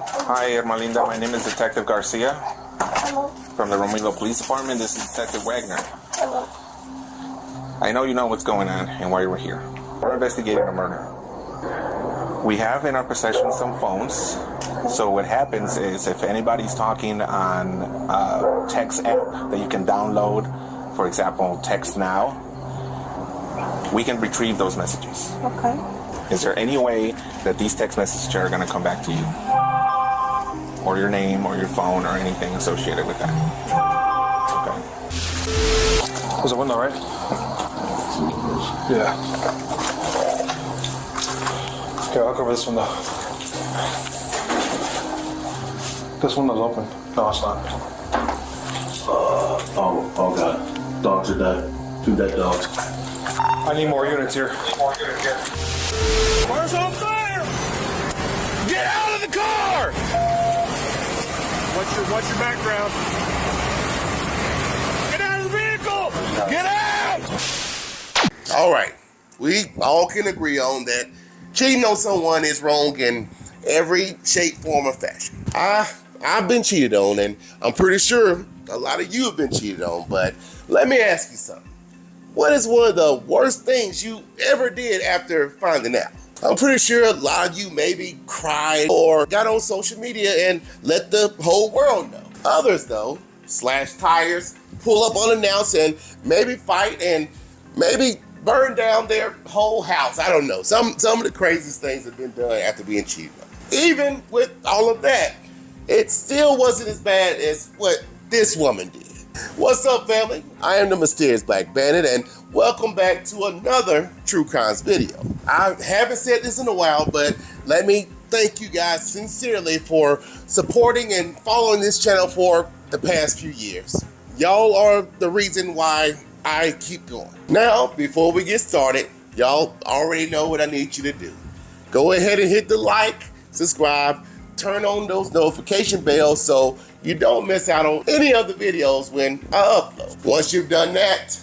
Hi, Ermalinda. My name is Detective Garcia from the Romeoville Police Department. This is Detective Wagner. I know you know what's going on and why we're here. We're investigating a murder. We have in our possession some phones. So what happens is if anybody's talking on a text app that you can download, for example, Text Now, we can retrieve those messages. Okay. Is there any way that these text messages are going to come back to you? Or your name or your phone or anything associated with that? Okay. There's a window, right? Yeah. Okay, I'll cover this window. This window's open. No, it's not. Oh God. Dogs are dead. 2 dead dogs. I need more units here. Car's on fire! Get out of the car! What's your background? Get out of the vehicle! Get out! All right. We all can agree on that cheating on someone is wrong in every shape, form, or fashion. I've been cheated on, and I'm pretty sure a lot of you have been cheated on, but let me ask you something. What is one of the worst things you ever did after finding out? I'm pretty sure a lot of you maybe cried or got on social media and let the whole world know. Others, though, slash tires, pull up unannounced and maybe fight and maybe burn down their whole house. I don't know. Some of the craziest things have been done after being cheated on. Even with all of that, it still wasn't as bad as what this woman did. What's up, family? I am the Mysterious Black Bandit, and welcome back to another True Crimes video. I haven't said this in a while, but let me thank you guys sincerely for supporting and following this channel for the past few years. Y'all are the reason why I keep going. Now, before we get started, y'all already know what I need you to do. Go ahead and hit the like, subscribe, turn on those notification bells so you don't miss out on any of the videos when I upload. Once you've done that,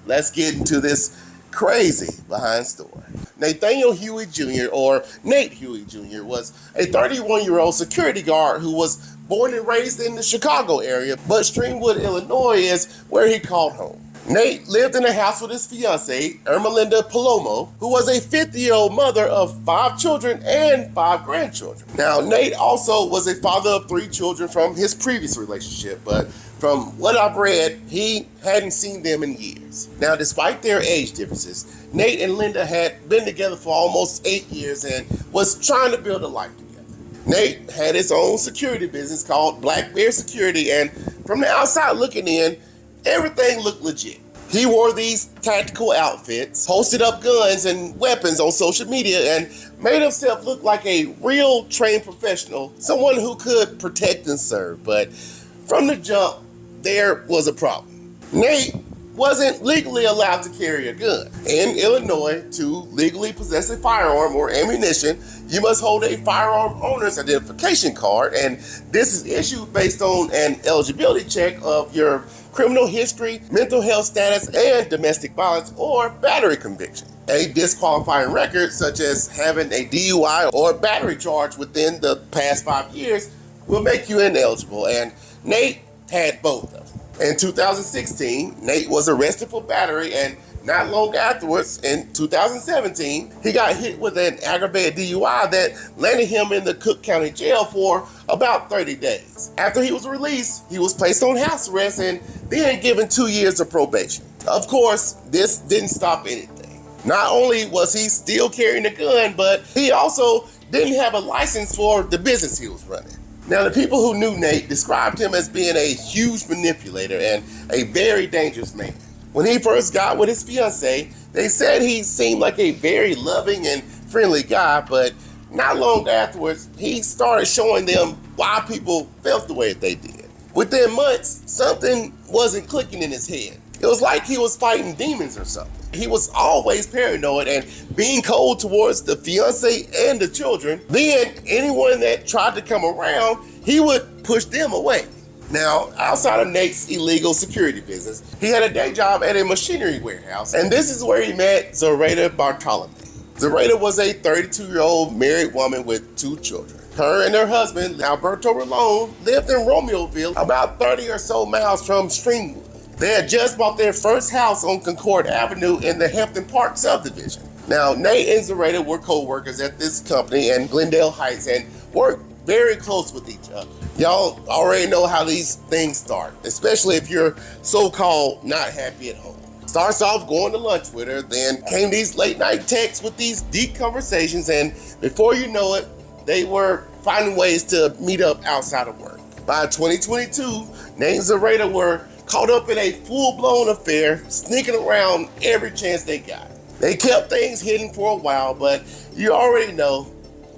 let's get into this crazy behind story. Nathaniel Huey Jr. or Nate Huey Jr. was a 31-year-old security guard who was born and raised in the Chicago area, but Streamwood, Illinois is where he called home. Nate lived in a house with his fiancée, Ermalinda Palomo, who was a 50-year-old mother of 5 children and 5 grandchildren. Now, Nate also was a father of 3 children from his previous relationship, but from what I've read, he hadn't seen them in years. Now, despite their age differences, Nate and Linda had been together for almost 8 years and was trying to build a life together. Nate had his own security business called Black Bear Security, and from the outside looking in, everything looked legit. He wore these tactical outfits, posted up guns and weapons on social media, and made himself look like a real trained professional, someone who could protect and serve. But from the jump, there was a problem. Nate wasn't legally allowed to carry a gun. In Illinois, to legally possess a firearm or ammunition, you must hold a firearm owner's identification card, and this is issued based on an eligibility check of your criminal history, mental health status, and domestic violence or battery conviction. A disqualifying record, such as having a DUI or battery charge within the past 5 years, will make you ineligible, and Nate had both of them. In 2016, Nate was arrested for battery, and not long afterwards, in 2017, he got hit with an aggravated DUI that landed him in the Cook County Jail for about 30 days. After he was released, he was placed on house arrest and then given 2 years of probation. Of course, this didn't stop anything. Not only was he still carrying a gun, but he also didn't have a license for the business he was running. Now, the people who knew Nate described him as being a huge manipulator and a very dangerous man. When he first got with his fiancée, they said he seemed like a very loving and friendly guy, but not long afterwards, he started showing them why people felt the way that they did. Within months, something wasn't clicking in his head. It was like he was fighting demons or something. He was always paranoid and being cold towards the fiancé and the children. Then anyone that tried to come around, he would push them away. Now, outside of Nate's illegal security business, he had a day job at a machinery warehouse, and this is where he met Zoraida Bartolomei. Zoraida was a 32-year-old married woman with 2 children. Her and her husband, Alberto Rolon, lived in Romeoville, about 30 or so miles from Streamwood. They had just bought their first house on Concord Avenue in the Hampton Park subdivision. Now, Nate and Zoraida were co-workers at this company in Glendale Heights and worked very close with each other. Y'all already know how these things start, especially if you're so-called not happy at home. Starts off going to lunch with her, then came these late night texts with these deep conversations, and before you know it, they were finding ways to meet up outside of work. By 2022, Nate and Zoraida were caught up in a full-blown affair, sneaking around every chance they got. They kept things hidden for a while, but you already know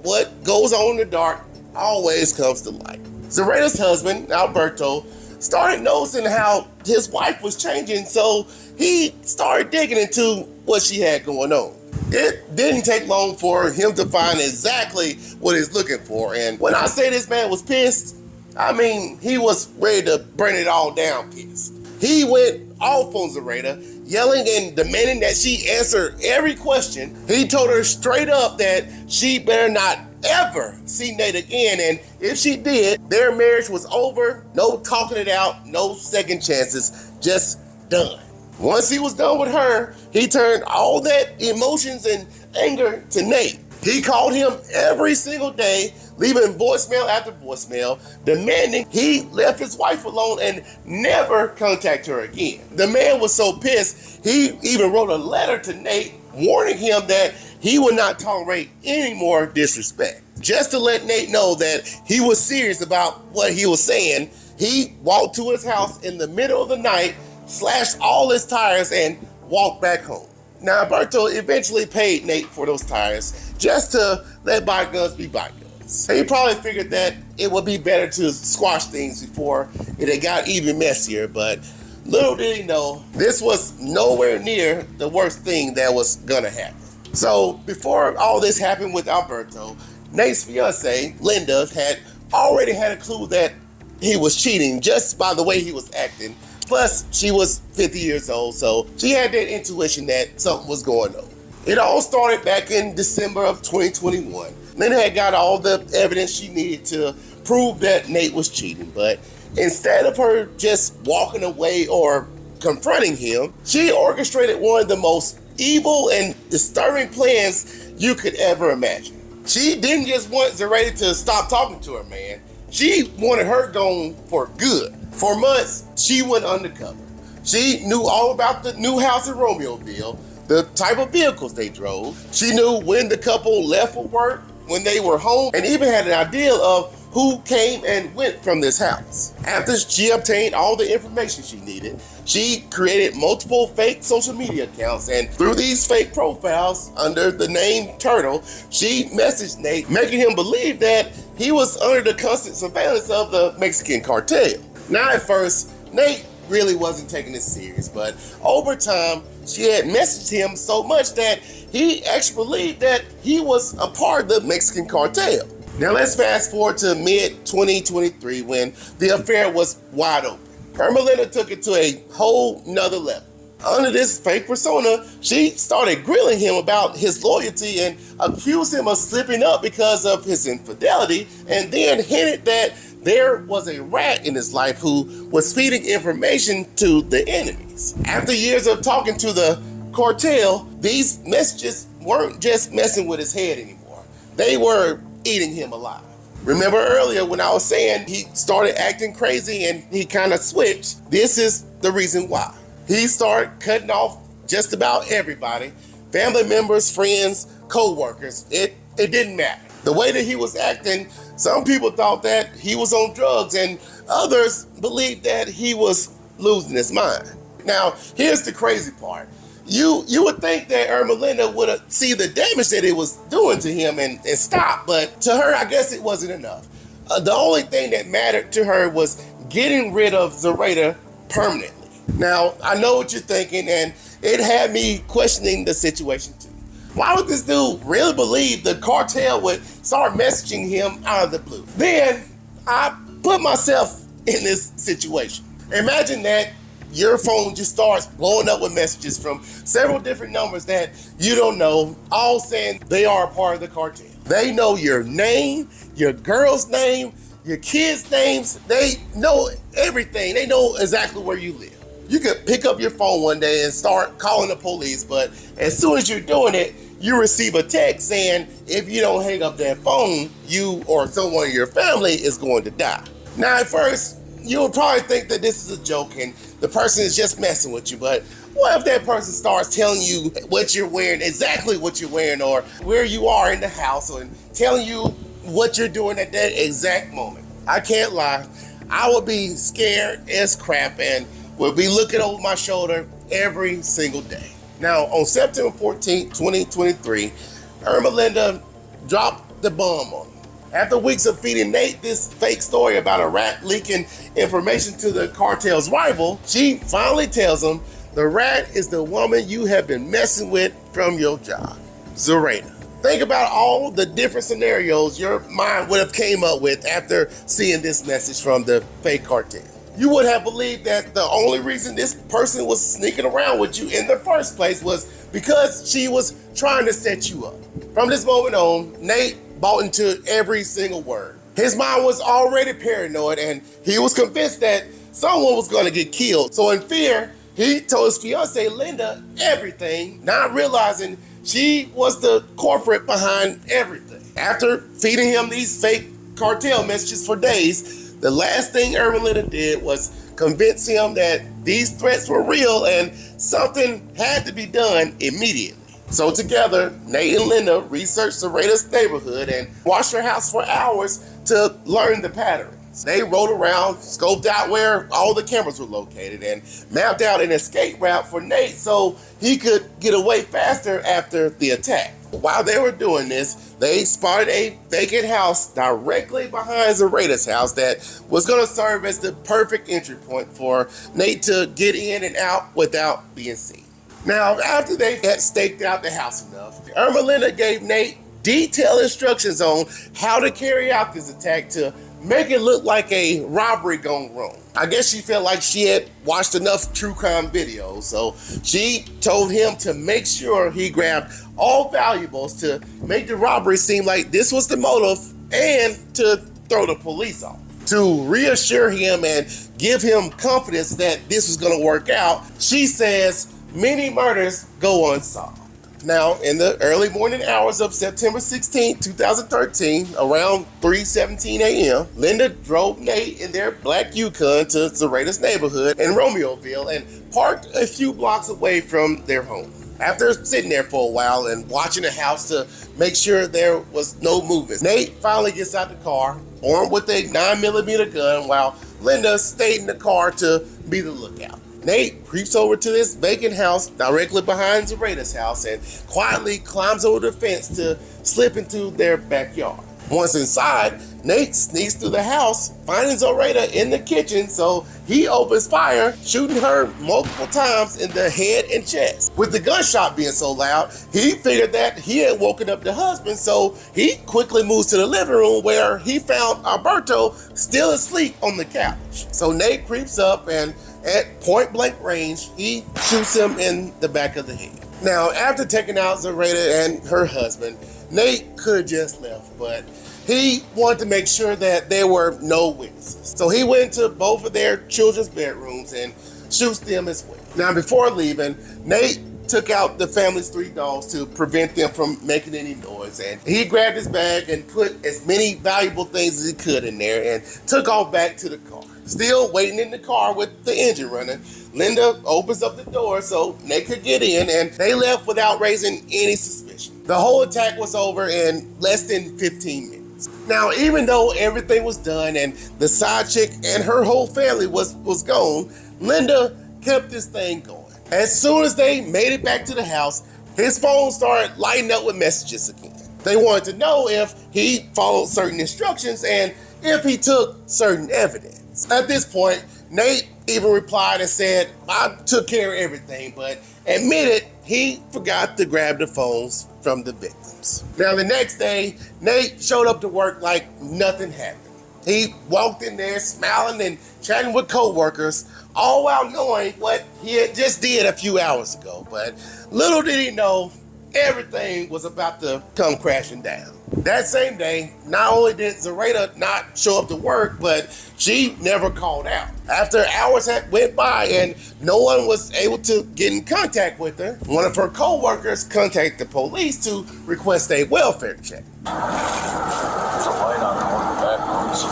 what goes on in the dark always comes to light. Zoraida's husband, Alberto, started noticing how his wife was changing, so he started digging into what she had going on. It didn't take long for him to find exactly what he's looking for, and when I say this man was pissed, I mean he was ready to burn it all down pissed. He went off on Zoraida, yelling and demanding that she answer every question. He told her straight up that she better not ever see Nate again, and if she did, their marriage was over. No talking it out, no second chances, just done. Once he was done with her, he turned all that emotions and anger to Nate. He called him every single day, leaving voicemail after voicemail, demanding he left his wife alone and never contact her again. The man was so pissed, he even wrote a letter to Nate warning him that he would not tolerate any more disrespect. Just to let Nate know that he was serious about what he was saying, he walked to his house in the middle of the night, slashed all his tires, and walked back home. Now, Alberto eventually paid Nate for those tires just to let bygones be bygones. He probably figured that it would be better to squash things before it had got even messier, but little did he know, this was nowhere near the worst thing that was gonna happen. So before all this happened with Alberto, Nate's fiancée, Linda, had already had a clue that he was cheating just by the way he was acting. Plus, she was 50 years old, so she had that intuition that something was going on. It all started back in December of 2021. Linda had got all the evidence she needed to prove that Nate was cheating, but instead of her just walking away or confronting him, she orchestrated one of the most evil and disturbing plans you could ever imagine. She didn't just want Zoraida to stop talking to her man. She wanted her gone for good. For months, she went undercover. She knew all about the new house in Romeoville, the type of vehicles they drove. She knew when the couple left for work, when they were home, and even had an idea of who came and went from this house. After she obtained all the information she needed, she created multiple fake social media accounts, and through these fake profiles under the name Turtle, she messaged Nate, making him believe that he was under the constant surveillance of the Mexican cartel. Now at first, Nate really wasn't taking this serious, but over time, she had messaged him so much that he actually believed that he was a part of the Mexican cartel. Now let's fast forward to mid-2023 when the affair was wide open. Ermalinda took it to a whole nother level. Under this fake persona, she started grilling him about his loyalty and accused him of slipping up because of his infidelity, and then hinted that there was a rat in his life who was feeding information to the enemies. After years of talking to the cartel, these messages weren't just messing with his head anymore. They were eating him alive. Remember earlier when I was saying he started acting crazy and he kind of switched? This is the reason why. He started cutting off just about everybody, family members, friends, co-workers. It didn't matter. The way that he was acting, some people thought that he was on drugs and others believed that he was losing his mind. Now, here's the crazy part. You would think that Ermalinda would see the damage that it was doing to him and stop, but to her, I guess it wasn't enough. The only thing that mattered to her was getting rid of Zoraida permanently. Now, I know what you're thinking, and it had me questioning the situation too. Why would this dude really believe the cartel would start messaging him out of the blue? Then I put myself in this situation. Imagine that your phone just starts blowing up with messages from several different numbers that you don't know, all saying they are a part of the cartel. They know your name, your girl's name, your kids' names. They know everything. They know exactly where you live. You could pick up your phone one day and start calling the police, but as soon as you're doing it, you receive a text saying if you don't hang up that phone, you or someone in your family is going to die. Now, at first, you would probably think that this is a joke and the person is just messing with you, but what if that person starts telling you what you're wearing, exactly what you're wearing, or where you are in the house, and telling you what you're doing at that exact moment? I can't lie, I would be scared as crap and would be looking over my shoulder every single day. Now, on September 14, 2023, Ermalinda dropped the bomb on him. After weeks of feeding Nate this fake story about a rat leaking information to the cartel's rival, she finally tells him the rat is the woman you have been messing with from your job, Zoraida. Think about all the different scenarios your mind would have came up with after seeing this message from the fake cartel. You would have believed that the only reason this person was sneaking around with you in the first place was because she was trying to set you up. From this moment on, Nate bought into every single word. His mind was already paranoid and he was convinced that someone was going to get killed. So in fear, he told his fiancée Linda everything, not realizing she was the culprit behind everything. After feeding him these fake cartel messages for days, the last thing Ermalinda did was convince him that these threats were real and something had to be done immediately. So together, Nate and Linda researched Zoraida's neighborhood and watched her house for hours to learn the patterns. They rode around, scoped out where all the cameras were located, and mapped out an escape route for Nate so he could get away faster after the attack. While they were doing this, they spotted a vacant house directly behind Zoraida's house that was going to serve as the perfect entry point for Nate to get in and out without being seen. Now, after they had staked out the house enough, Ermalinda gave Nate detailed instructions on how to carry out this attack to make it look like a robbery gone wrong. I guess she felt like she had watched enough true crime videos, so she told him to make sure he grabbed all valuables to make the robbery seem like this was the motive and to throw the police off. To reassure him and give him confidence that this was going to work out, she says many murders go unsolved. Now, in the early morning hours of September 16, 2013, around 3:17 a.m., Linda drove Nate in their black Yukon to Zoraida's neighborhood in Romeoville and parked a few blocks away from their home. After sitting there for a while and watching the house to make sure there was no movement, Nate finally gets out the car, armed with a 9mm gun, while Linda stayed in the car to be the lookout. Nate creeps over to this vacant house directly behind Zoraida's house and quietly climbs over the fence to slip into their backyard. Once inside, Nate sneaks through the house, finding Zoraida in the kitchen, so he opens fire, shooting her multiple times in the head and chest. With the gunshot being so loud, he figured that he had woken up the husband, so he quickly moves to the living room where he found Alberto still asleep on the couch. So Nate creeps up and at point blank range, he shoots him in the back of the head. Now, after taking out Zoraida and her husband, Nate could have just left, but he wanted to make sure that there were no witnesses. So he went to both of their children's bedrooms and shoots them as well. Now, before leaving, Nate took out the family's 3 dogs to prevent them from making any noise. And he grabbed his bag and put as many valuable things as he could in there and took off back to the car. Still waiting in the car with the engine running, Linda opens up the door so Nate could get in, and they left without raising any suspicion. The whole attack was over in less than 15 minutes. Now, even though everything was done and the side chick and her whole family was gone, Linda kept this thing going. As soon as they made it back to the house, his phone started lighting up with messages again. They wanted to know if he followed certain instructions and if he took certain evidence. At this point, Nate even replied and said, I took care of everything, but admitted he forgot to grab the phones from the victims. Now, the next day, Nate showed up to work like nothing happened. He walked in there smiling and chatting with co-workers, all while knowing what he had just did a few hours ago. But little did he know, everything was about to come crashing down. That same day, not only did Zoraida not show up to work, but she never called out. After hours had went by and no one was able to get in contact with her, one of her co-workers contacted the police to request a welfare check. There's a light on one of the back ones. The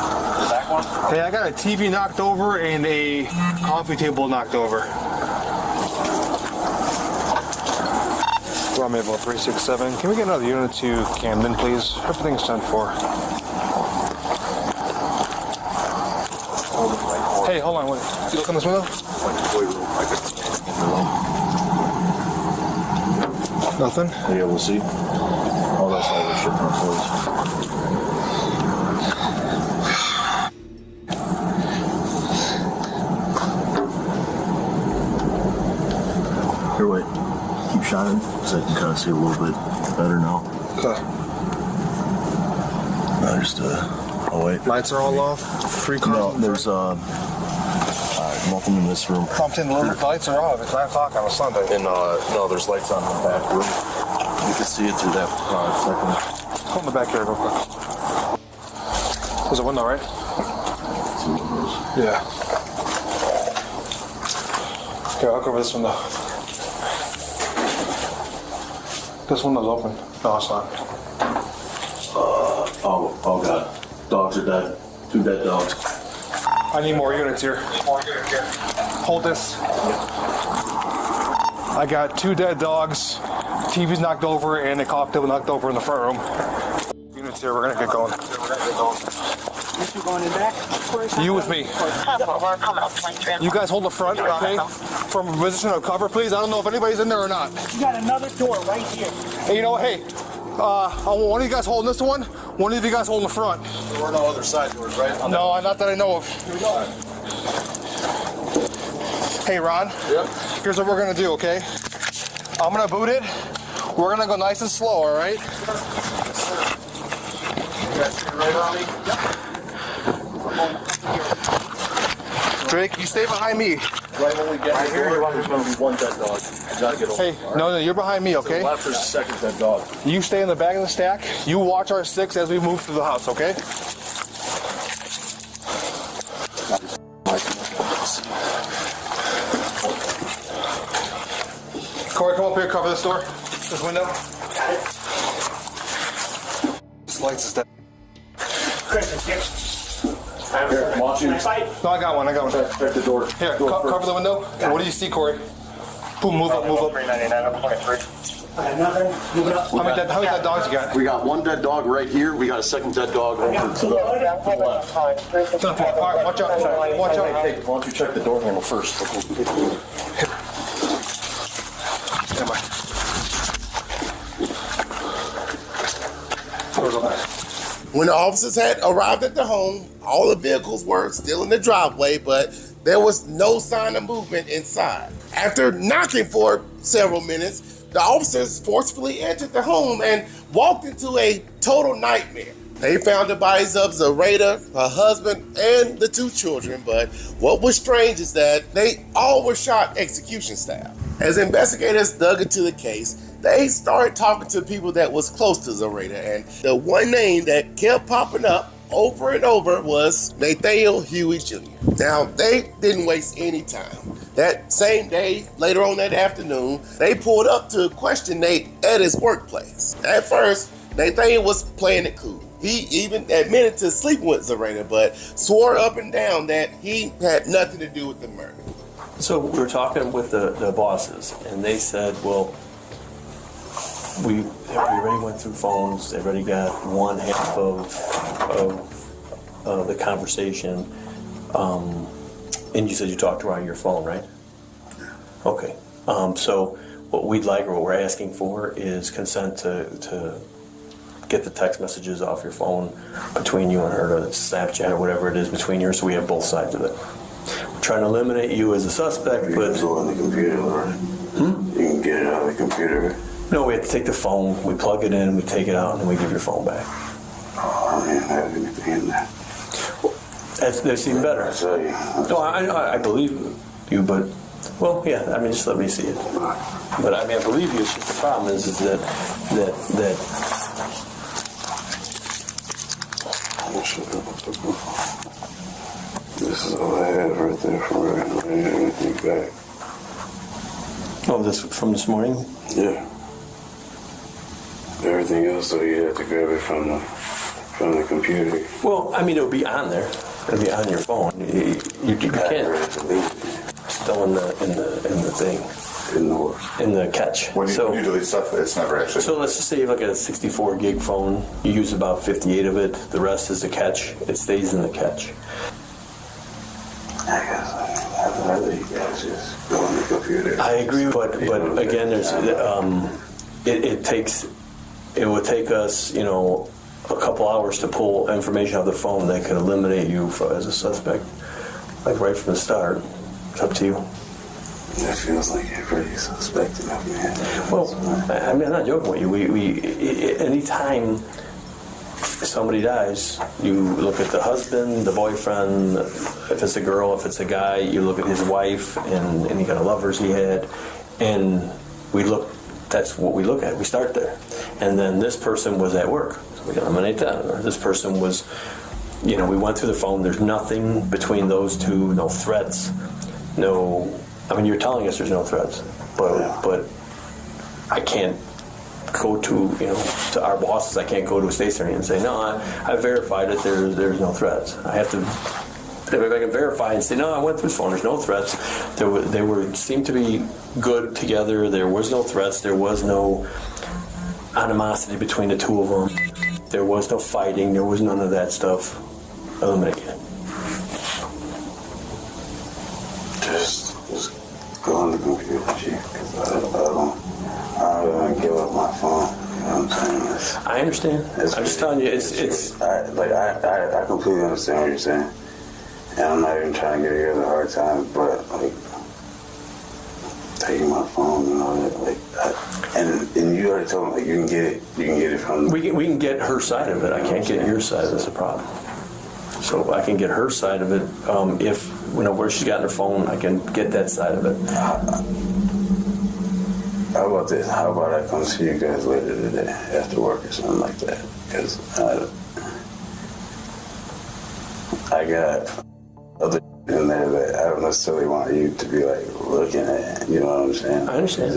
back one? Hey, I got a TV knocked over and a coffee table knocked over. Romeoville 367. Can we get another unit to Camden, please? Everything's 10-4. Hey, hold on, wait. You look in this window? Nothing? Yeah, we'll see. Oh, that's all we're shipping our clothes. Here, wait. Keep shining, so I can kind of see a little bit better now. Okay. No, just, oh wait. Lights are all off? Free cars? No, there's, nothing in this room. Compton, the lights are off. It's 9 o'clock on a Sunday. And, no, there's lights on in the back room. You can see it through that, second. Go in the back here real quick. There's a window, right? Two windows. Yeah. Okay, I'll cover this window. This window's open. No, it's not. Oh god. Dogs are dead. 2 dead dogs. I need more units here. Hold this. I got 2 dead dogs. TV's knocked over and a coffee table knocked over in the front room. Units here, we're gonna get going. You going in back? You with me. You guys hold the front, okay? From a position of cover, please. I don't know if anybody's in there or not. You got another door right here. Hey, you know what? Hey, one of you guys holding this one of you guys holding the front. There were no other side doors, right? No, not that I know of. Here we go. Hey, Ron. Yep. Here's what we're gonna do, okay? I'm gonna boot it. We're gonna go nice and slow, all right? You guys sitting right on me? Yep. Drake, you stay behind me. Right when we get here, there's going to be 1 dead dog. You gotta get over. Hey, no, you're behind me, To okay? the left, there's a second dead dog. You stay in the back of the stack. You watch our 6 as we move through the house, okay? Corey, come up here, cover this door. This window. This lights is dead. Chris, Here, watch you. No, I got one. Check the door. Here, cover the window. What do you see, Corey? Boom, move up. Another. Move it up. How many dead dogs you got? We got 1 dead dog right here. We got a second dead dog over to the left. All right, watch out. Watch out. Hey, why don't you check the door handle first? Stand by. Doors open. When the officers had arrived at the home, all the vehicles were still in the driveway, but there was no sign of movement inside. After knocking for several minutes, the officers forcefully entered the home and walked into a total nightmare. They found the bodies of Zoraida, her husband, and the 2 children, but what was strange is that they all were shot execution style. As investigators dug into the case, they started talking to people that was close to Zoraida, and the one name that kept popping up over and over was Nathaniel Huey Jr. Now, they didn't waste any time. That same day, later on that afternoon, they pulled up to question Nate at his workplace. At first, Nathaniel was playing it cool. He even admitted to sleeping with Zoraida, but swore up and down that he had nothing to do with the murder. So we were talking with the bosses, and they said, well, we already went through phones. They already got 1/2 of the conversation. And you said you talked to her on your phone, right? Okay. So what we'd like, or what we're asking for, is consent to get the text messages off your phone between you and her, to Snapchat or whatever it is between you, so we have both sides of it. We're trying to eliminate you as a suspect, but It's on the computer, right? You can get it on the computer. no, we have to take the phone, we plug it in, we take it out, and then we give your phone back. Oh, I didn't have anything in there. That's even better. I tell you. No, I believe you, but well, yeah. I mean, just let me see it. But I mean, I believe you. It's just the problem is that This is all I have right there for right now. I didn't have anything back. oh, this from this morning. Yeah. Everything else, so you have to grab it from the computer. Well, I mean, it'll be on there. It'll be on your phone. You can't. Still in the thing. In the catch. When you delete stuff, it's never actually. So let's just say you have like a 64 gig phone. You use about 58 of it. The rest is a catch. It stays in the catch. I guess I'd rather you guys just go on the computer. I agree, but again, there's it would take us, a couple hours to pull information out of the phone that could eliminate you as a suspect, like right from the start. It's up to you. That feels like you're pretty suspecting of me. Well, I mean, I'm not joking with you. We anytime somebody dies, you look at the husband, the boyfriend. If it's a girl, if it's a guy, you look at his wife and any kind of lovers he had, and we look. That's what we look at. We start there, and then this person was at work, so we eliminate that. Or this person was, we went through the phone. There's nothing between those two. No threats. No. I mean, you're telling us there's no threats, but I can't go to to our bosses. I can't go to a state attorney and say no. I verified it. There's no threats. I have to. If I can verify and say no, I went through his phone. There's no threats. They seemed to be good together. There was no threats. There was no animosity between the two of them. There was no fighting. There was none of that stuff. Eliminate it. Just go on the computer, Chief, because I don't want to give up my phone. You know what I'm saying? I understand. I'm just telling you, it's. I completely understand what you're saying, and I'm not even trying to give you guys a hard time, but taking my phone and all that, and you already told me you can get it from. We can get her side of it. I can't get your side. That's the problem. So I can get her side of it. If where she's got her phone, I can get that side of it. How about this? How about I come see you guys later today after work or something like that? Because I got other in there that I don't necessarily want you to be looking at. You know what I'm saying? I understand.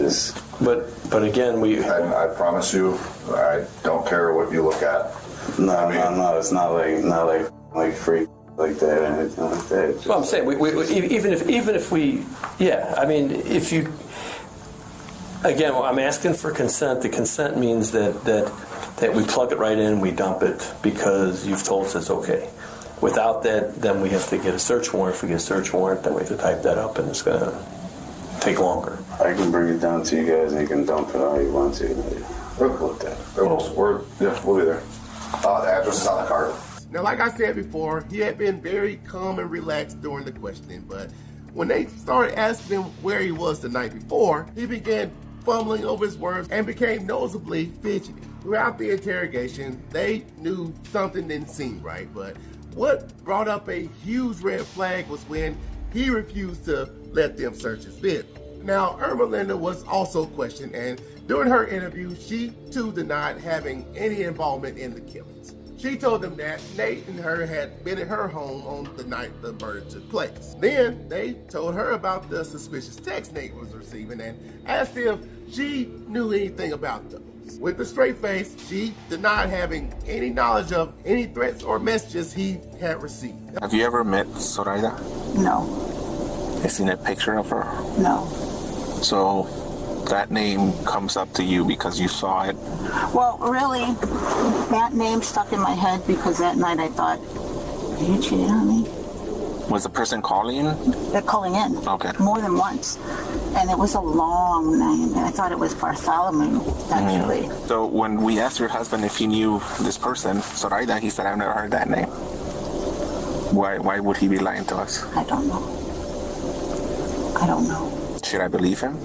But again, I promise you, I don't care what you look at. No. It's not like freak like that or anything like that. Well, I'm saying even if we, yeah. I mean, if you. Again, I'm asking for consent. The consent means that we plug it right in, we dump it because you've told us it's okay. Without that, then we have to get a search warrant. If we get a search warrant, then we have to type that up, and it's going to take longer. I can bring it down to you guys, and you can dump it all you want to. We'll be there. The address is on the card. Now, like I said before, he had been very calm and relaxed during the questioning, but when they started asking him where he was the night before, he began fumbling over his words and became noticeably fidgety. Throughout the interrogation, they knew something didn't seem right, but what brought up a huge red flag was when he refused to let them search his vehicle. Now, Ermalinda was also questioned, and during her interview, she too denied having any involvement in the killings. She told them that Nate and her had been at her home on the night the murder took place. Then they told her about the suspicious text Nate was receiving and asked if she knew anything about those. With a straight face, she denied having any knowledge of any threats or messages he had received. Have you ever met Zoraida? No. You seen a picture of her? No. So that name comes up to you because you saw it? Well, really, that name stuck in my head because that night I thought, are you cheating on me? Was the person calling in? They're calling in. Okay. More than once. And it was a long name. And I thought it was Bartholomew, actually. Mm. So when we asked your husband if he knew this person, Zoraida, he said, I've never heard that name. Why would he be lying to us? I don't know. Should I believe him?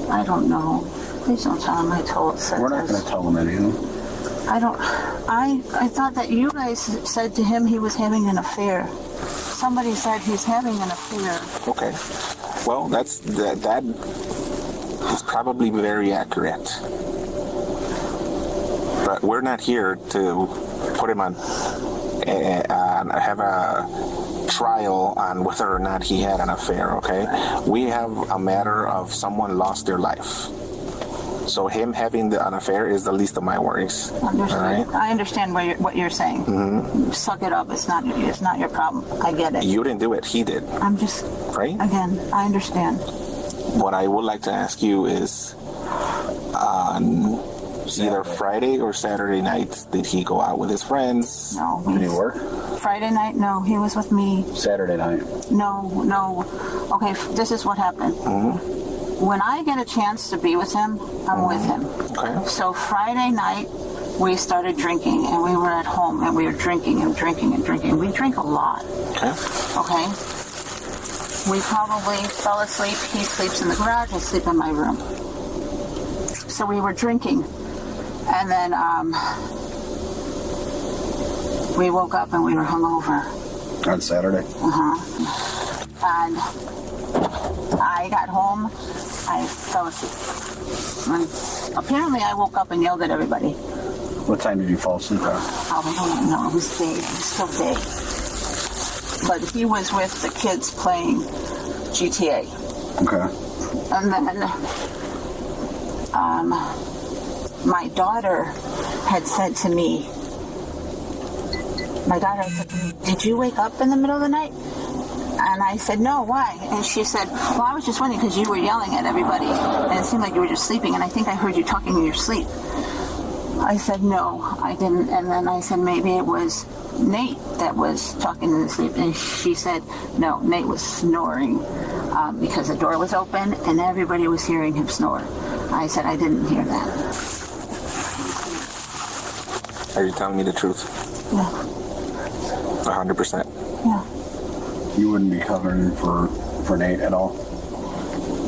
I don't know. Please don't tell him I told. We're not going to tell him anything. I thought that you guys said to him he was having an affair. Somebody said he's having an affair. Okay. Well, that is probably very accurate. But we're not here to put him on have a trial on whether or not he had an affair, okay? We have a matter of someone lost their life. So him having an affair is the least of my worries. Understood. Right? I understand what you're saying. Mm-hmm. Suck it up. It's not your problem. I get it. You didn't do it. He did. I'm just... Right? Again, I understand. What I would like to ask you is, on either Friday or Saturday night, did he go out with his friends? No. Did he work? Friday night, no. He was with me. Saturday night? No. Okay, this is what happened. Mm-hmm. When I get a chance to be with him, I'm with him. Okay. So Friday night, we started drinking, and we were at home, and we were drinking and drinking and drinking. We drink a lot. Okay? We probably fell asleep. He sleeps in the garage. I sleep in my room. So we were drinking, and then we woke up and we were hungover. On Saturday? And I got home. I fell asleep. And apparently, I woke up and yelled at everybody. What time did you fall asleep at? I don't know. It was day. It was still day. But he was with the kids playing GTA. Okay. And then my daughter had said to me, did you wake up in the middle of the night? And I said, no, why? And she said, well, I was just wondering because you were yelling at everybody and it seemed like you were just sleeping and I think I heard you talking in your sleep. I said, no, I didn't. And then I said, maybe it was Nate that was talking in his sleep. And she said, no, Nate was snoring because the door was open and everybody was hearing him snore. I said, I didn't hear that. Are you telling me the truth? Yeah. 100%? Yeah. You wouldn't be covering for Nate at all?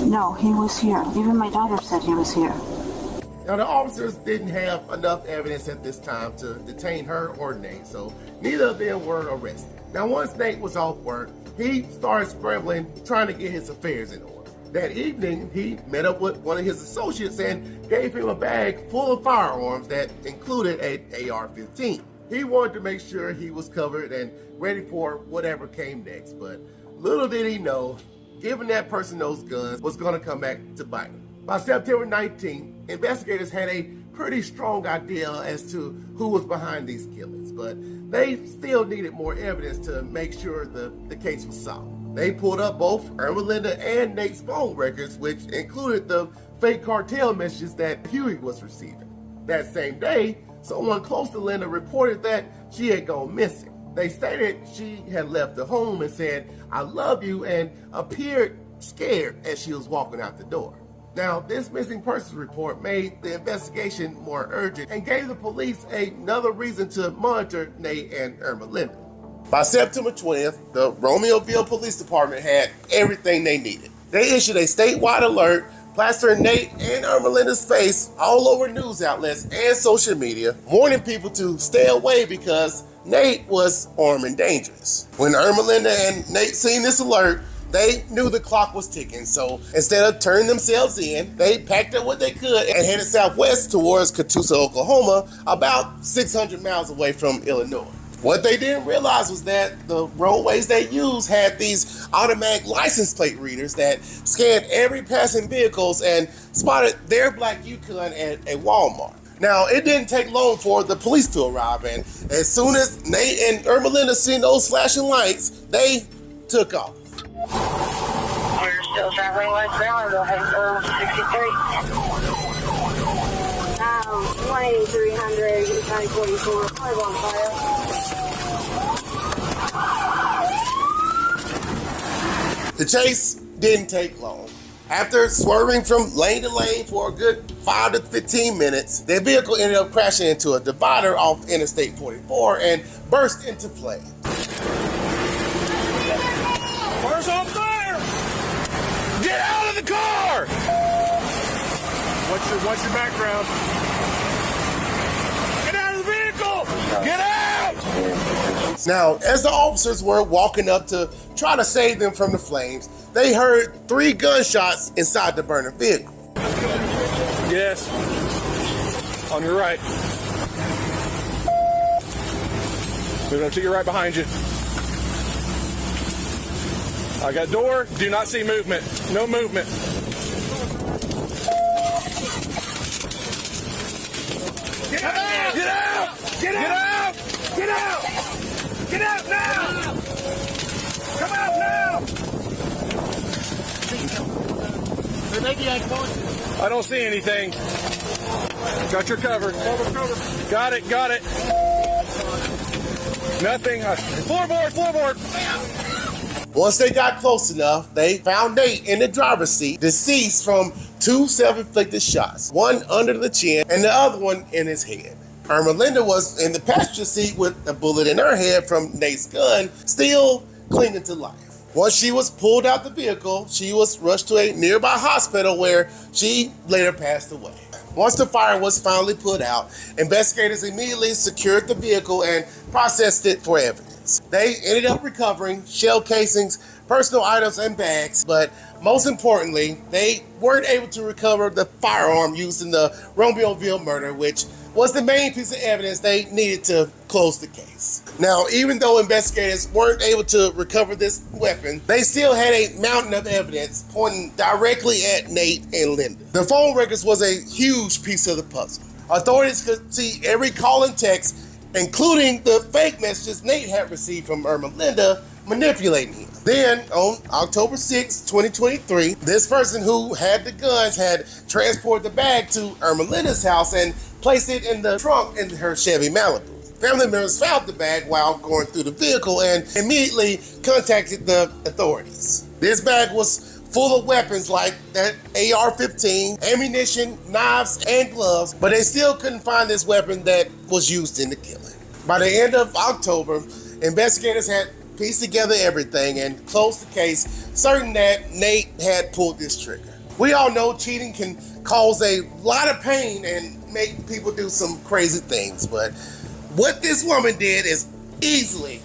No, he was here. Even my daughter said he was here. Now, the officers didn't have enough evidence at this time to detain her or Nate, so neither of them were arrested. Now, once Nate was off work, he started scrambling, trying to get his affairs in order. That evening, he met up with one of his associates and gave him a bag full of firearms that included an AR-15. He wanted to make sure he was covered and ready for whatever came next, but little did he know, giving that person those guns was going to come back to bite him. By September 19th, investigators had a pretty strong idea as to who was behind these killings, but they still needed more evidence to make sure the case was solved. They pulled up both Ermalinda and Nate's phone records, which included the fake cartel messages that Huey was receiving. That same day, someone close to Linda reported that she had gone missing. They stated she had left the home and said, I love you, and appeared scared as she was walking out the door. Now, this missing persons report made the investigation more urgent and gave the police another reason to monitor Nate and Ermalinda. By September 20th, the Romeoville Police Department had everything they needed. They issued a statewide alert, plastering Nate and Ermalinda's face all over news outlets and social media, warning people to stay away because Nate was armed and dangerous. When Ermalinda and Nate seen this alert, they knew the clock was ticking, so instead of turning themselves in, they packed up what they could and headed southwest towards Catoosa, Oklahoma, about 600 miles away from Illinois. What they didn't realize was that the roadways they used had these automatic license plate readers that scanned every passing vehicles and spotted their black Yukon at a Walmart. Now, it didn't take long for the police to arrive, and as soon as Nate and Ermalinda seen those flashing lights, they took off. We're still traveling westbound, go ahead, 63. 2300, County 44, car on fire. The chase didn't take long. After swerving from lane to lane for a good 5 to 15 minutes, their vehicle ended up crashing into a divider off Interstate 44 and burst into flames. Car's on fire! Get out of the car! What's your background? Get out of Get out! Now, as the officers were walking up to try to save them from the flames, they heard 3 gunshots inside the burning vehicle. Yes. On your right. Moving up to your right behind you. I got door. Do not see movement. No movement. Get out! Get out! Get out! Get out! Get out now! Come out now! I don't see anything. Got your cover. Cover. Got it. Nothing. Floorboard. Once they got close enough, they found Nate in the driver's seat, deceased from 2 self-inflicted shots, one under the chin and the other one in his head. Ermalinda was in the passenger seat with a bullet in her head from Nate's gun, still clinging to life. Once she was pulled out the vehicle, she was rushed to a nearby hospital where she later passed away. Once the fire was finally put out, investigators immediately secured the vehicle and processed it for evidence. They ended up recovering shell casings, personal items, and bags, but most importantly, they weren't able to recover the firearm used in the Romeoville murder, which was the main piece of evidence they needed to close the case. Now, even though investigators weren't able to recover this weapon, they still had a mountain of evidence pointing directly at Nate and Linda. The phone records was a huge piece of the puzzle. Authorities could see every call and text, including the fake messages Nate had received from Ermalinda manipulating him. Then, on October 6, 2023, this person who had the guns had transported the bag to Ermalinda's house and placed it in the trunk in her Chevy Malibu. Family members found the bag while going through the vehicle and immediately contacted the authorities. This bag was full of weapons like that AR-15, ammunition, knives, and gloves, but they still couldn't find this weapon that was used in the killing. By the end of October, investigators had pieced together everything and closed the case, certain that Nate had pulled this trigger. We all know cheating can cause a lot of pain and make people do some crazy things, but what this woman did is easily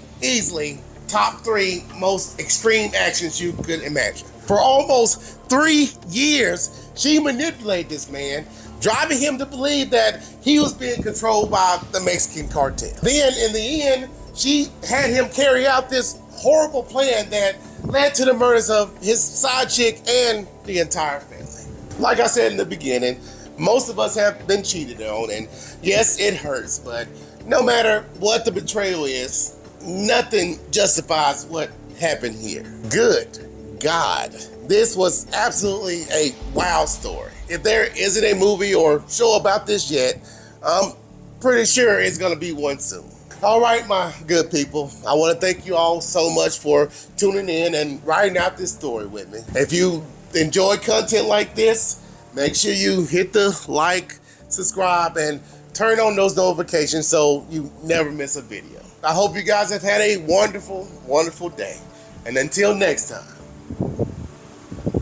top 3 most extreme actions you could imagine. For almost 3 years, she manipulated this man, driving him to believe that he was being controlled by the Mexican cartel. Then, in the end, she had him carry out this horrible plan that led to the murders of his side chick and the entire family. Like I said in the beginning, most of us have been cheated on, and yes, it hurts, but no matter what the betrayal is, nothing justifies what happened here. Good God, this was absolutely a wow story. If there isn't a movie or show about this yet, I'm pretty sure it's gonna be one soon. All right, my good people, I want to thank you all so much for tuning in and writing out this story with me. If you enjoy content like this, make sure you hit the like, subscribe, and turn on those notifications so you never miss a video. I hope you guys have had a wonderful, wonderful day. And until next time,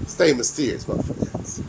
stay mysterious, my friends.